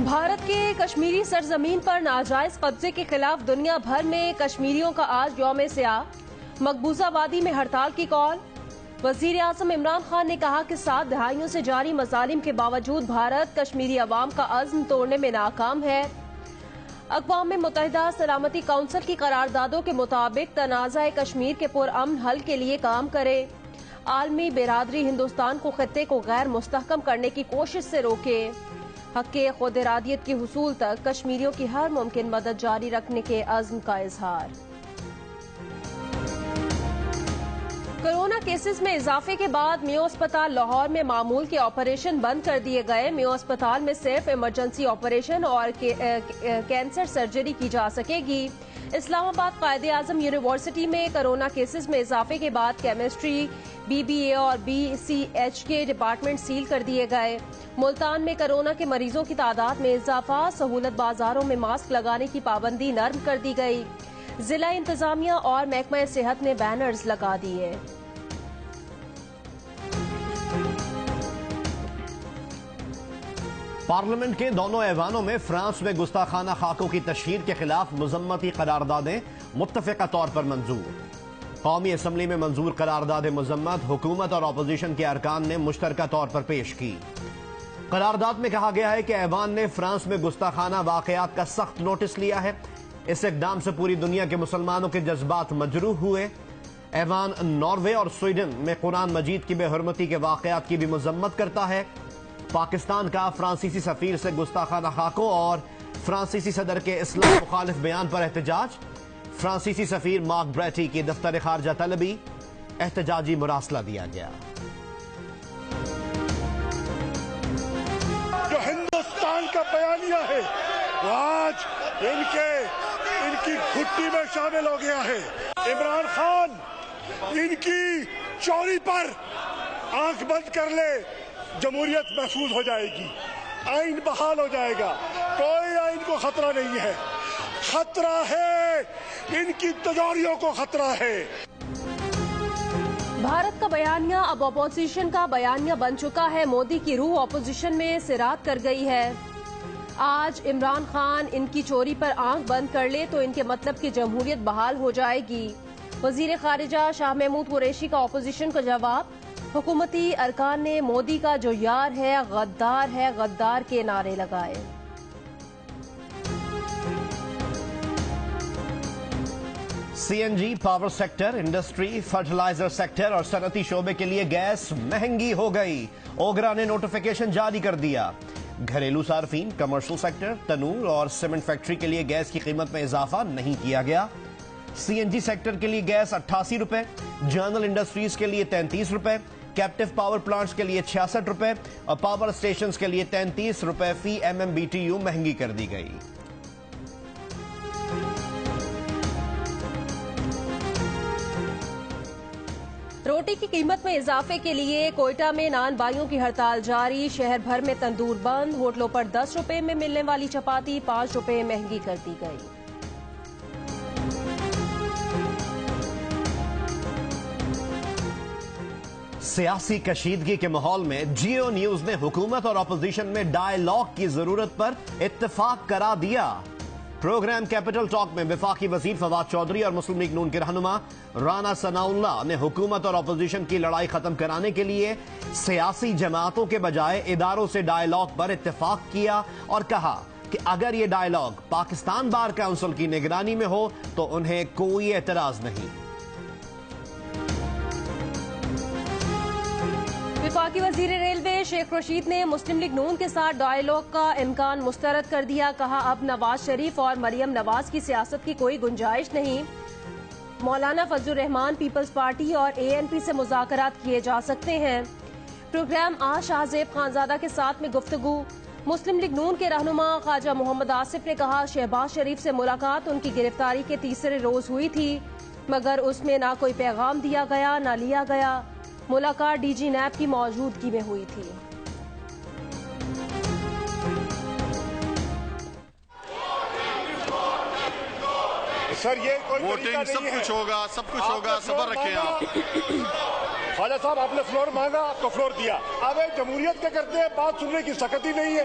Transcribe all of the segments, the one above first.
بھارت کے کشمیری سرزمین پر ناجائز قبضے کے خلاف دنیا بھر میں کشمیریوں کا آج یوم سیاہ، مقبوضہ وادی میں ہڑتال کی کال۔ وزیر اعظم عمران خان نے کہا کہ 7 دہائیوں سے جاری مظالم کے باوجود بھارت کشمیری عوام کا عزم توڑنے میں ناکام ہے۔ اقوام متحدہ سلامتی کونسل کی قراردادوں کے مطابق تنازع کشمیر کے پرامن حل کے لیے کام کرے۔ عالمی برادری ہندوستان کو خطے کو غیر مستحکم کرنے کی کوشش سے روکے۔ حق خود ارادیت کے حصول تک کشمیریوں کی ہر ممکن مدد جاری رکھنے کے عزم کا اظہار۔ کورونا کیسز میں اضافے کے بعد میو اسپتال لاہور میں معمول کے آپریشن بند کر دیے گئے۔ میو اسپتال میں صرف ایمرجنسی آپریشن اور کینسر سرجری کی جا سکے گی۔ اسلام آباد قائد اعظم یونیورسٹی میں کورونا کیسز میں اضافے کے بعد کیمسٹری، بی بی اے اور بی سی ایچ کے ڈپارٹمنٹ سیل کر دیے گئے۔ ملتان میں کورونا کے مریضوں کی تعداد میں اضافہ، سہولت بازاروں میں ماسک لگانے کی پابندی نرم کر دی گئی۔ ضلع انتظامیہ اور محکمہ صحت نے بینرز لگا دیے۔ پارلیمنٹ کے دونوں ایوانوں میں فرانس میں گستاخانہ خاکوں کی تشہیر کے خلاف مذمتی قراردادیں متفقہ طور پر منظور۔ قومی اسمبلی میں منظور قرارداد مذمت حکومت اور اپوزیشن کے ارکان نے مشترکہ طور پر پیش کی۔ قرارداد میں کہا گیا ہے کہ ایوان نے فرانس میں گستاخانہ واقعات کا سخت نوٹس لیا ہے۔ اس اقدام سے پوری دنیا کے مسلمانوں کے جذبات مجروح ہوئے۔ ایوان ناروے اور سویڈن میں قرآن مجید کی بے حرمتی کے واقعات کی بھی مذمت کرتا ہے۔ پاکستان کا فرانسیسی سفیر سے گستاخانہ خاکوں اور فرانسیسی صدر کے اسلام مخالف بیان پر احتجاج۔ فرانسیسی سفیر مارک بریٹی کی دفتر خارجہ طلبی، احتجاجی مراسلہ دیا گیا۔ جو ہندوستان کا بیانیہ ہے وہ آج ان کی گھٹی میں شامل ہو گیا ہے۔ عمران خان ان کی چوری پر آنکھ بند کر لے، جمہوریت محفوظ ہو جائے گی، آئین بحال ہو جائے گا، کوئی آئین کو خطرہ نہیں ہے۔ خطرہ ہے، ان کی تجوریوں کو خطرہ ہے۔ بھارت کا بیانیہ اب اپوزیشن کا بیانیہ بن چکا ہے۔ مودی کی روح اپوزیشن میں سرات کر گئی ہے۔ آج عمران خان ان کی چوری پر آنکھ بند کر لے تو ان کے مطلب کی جمہوریت بحال ہو جائے گی۔ وزیر خارجہ شاہ محمود قریشی کا اپوزیشن کو جواب۔ حکومتی ارکان نے مودی کا جو یار ہے غدار کے نعرے لگائے۔ C N G, power sector, industry, fertiliser sector اور صنعتی شعبے کے لیے گیس مہنگی ہو گئی۔ اوگرا نے نوٹیفیکیشن جاری کر دیا۔ گھریلو صارفین، کمرشل سیکٹر، تنور اور سیمنٹ فیکٹری کے لیے گیس کی قیمت میں اضافہ نہیں کیا گیا۔ سی این جی سیکٹر کے لیے گیس 88 روپے، جنرل انڈسٹریز کے لیے 33 روپے، کیپٹیو پاور پلانٹس کے لیے 66 روپے اور پاور اسٹیشنز کے لیے 33 روپے فی M M B T U مہنگی کر دی گئی۔ روٹی کی قیمت میں اضافے کے لیے کوئٹہ میں نان بائیوں کی ہڑتال جاری۔ شہر بھر میں تندور بند، ہوٹلوں پر 10 روپے میں ملنے والی چپاتی 5 روپے مہنگی کر دی گئی۔ سیاسی کشیدگی کے ماحول میں جیو نیوز نے حکومت اور اپوزیشن میں ڈائیلاگ کی ضرورت پر اتفاق کرا دیا۔ پروگرام کیپٹل ٹاک میں وفاقی وزیر فواد چودھری اور مسلم لیگ نون کے رہنما رانا ثناء اللہ نے حکومت اور اپوزیشن کی لڑائی ختم کرانے کے لیے سیاسی جماعتوں کے بجائے اداروں سے ڈائیلاگ پر اتفاق کیا اور کہا کہ اگر یہ ڈائیلاگ پاکستان بار کونسل کی نگرانی میں ہو تو انہیں کوئی اعتراض نہیں۔ وفاقی وزیر ریلوے شیخ رشید نے مسلم لیگ نون کے ساتھ ڈائیلاگ کا امکان مسترد کر دیا۔ کہا اب نواز شریف اور مریم نواز کی سیاست کی کوئی گنجائش نہیں۔ مولانا فضل الرحمان پیپلز پارٹی اور اے این پی سے مذاکرات کیے جا سکتے ہیں۔ پروگرام آج شاہ زیب خانزادہ کے ساتھ میں گفتگو۔ مسلم لیگ نون کے رہنما خواجہ محمد آصف نے کہا شہباز شریف سے ملاقات ان کی گرفتاری کے تیسرے روز ہوئی تھی مگر اس میں نہ کوئی پیغام دیا گیا نہ لیا گیا۔ ملاقات ڈی جی نیب کی موجودگی میں ہوئی تھی۔ سر یہ کوئی ووٹنگ سب کچھ ہوگا، صبر رکھیں آپ۔ خواجہ صاحب آپ نے فلور مانگا، آپ کو فلور دیا۔ اب جمہوریت کے کرتے ہیں، بات سننے کی سخت ہی نہیں ہے۔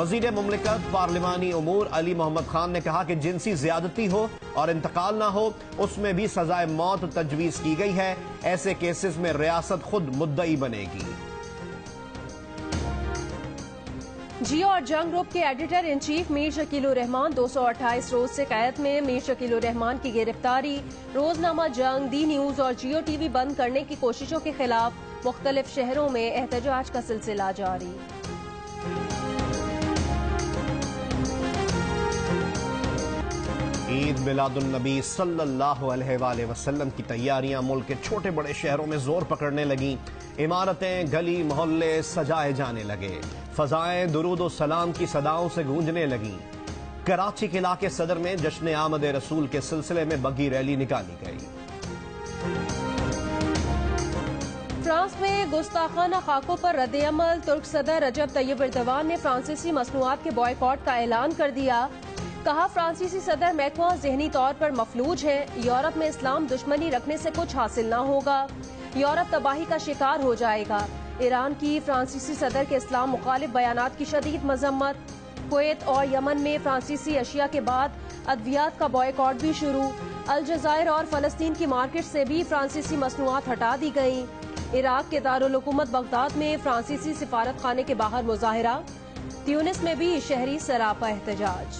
وزیر مملکت پارلیمانی امور علی محمد خان نے کہا کہ جنسی زیادتی ہو اور انتقال نہ ہو اس میں بھی سزائے موت تجویز کی گئی ہے، ایسے کیسز میں ریاست خود مدعی بنے گی۔ جیو اور جنگ گروپ کے ایڈیٹر ان چیف میر شکیل الرحمان 228 روز سے قید میں۔ میر شکیل الرحمان کی گرفتاری روزنامہ جنگ، دی نیوز اور جیو ٹی وی بند کرنے کی کوششوں کے خلاف مختلف شہروں میں احتجاج کا سلسلہ جاری۔ عید میلاد النبی صلی اللہ علیہ وآلہ وسلم کی تیاریاں ملک کے چھوٹے بڑے شہروں میں زور پکڑنے لگیں، عمارتیں، گلی محلے سجائے جانے لگے، فضائیں درود و سلام کی صداؤں سے گونجنے لگیں۔ کراچی کے علاقے صدر میں جشن آمد رسول کے سلسلے میں بگی ریلی نکالی گئی۔ فرانس میں گستاخانہ خاکوں پر رد عمل، ترک صدر رجب طیب ایردوان نے فرانسیسی مصنوعات کے بائیکاٹ کا اعلان کر دیا۔ کہا فرانسیسی صدر میکرون ذہنی طور پر مفلوج ہیں، یورپ میں اسلام دشمنی رکھنے سے کچھ حاصل نہ ہوگا، یورپ تباہی کا شکار ہو جائے گا۔ ایران کی فرانسیسی صدر کے اسلام مخالف بیانات کی شدید مذمت۔ کویت اور یمن میں فرانسیسی اشیاء کے بعد ادویات کا بائیکاٹ بھی شروع۔ الجزائر اور فلسطین کی مارکیٹ سے بھی فرانسیسی مصنوعات ہٹا دی گئیں۔ عراق کے دارالحکومت بغداد میں فرانسیسی سفارت خانے کے باہر مظاہرہ۔ تیونس میں بھی شہری سراپا احتجاج۔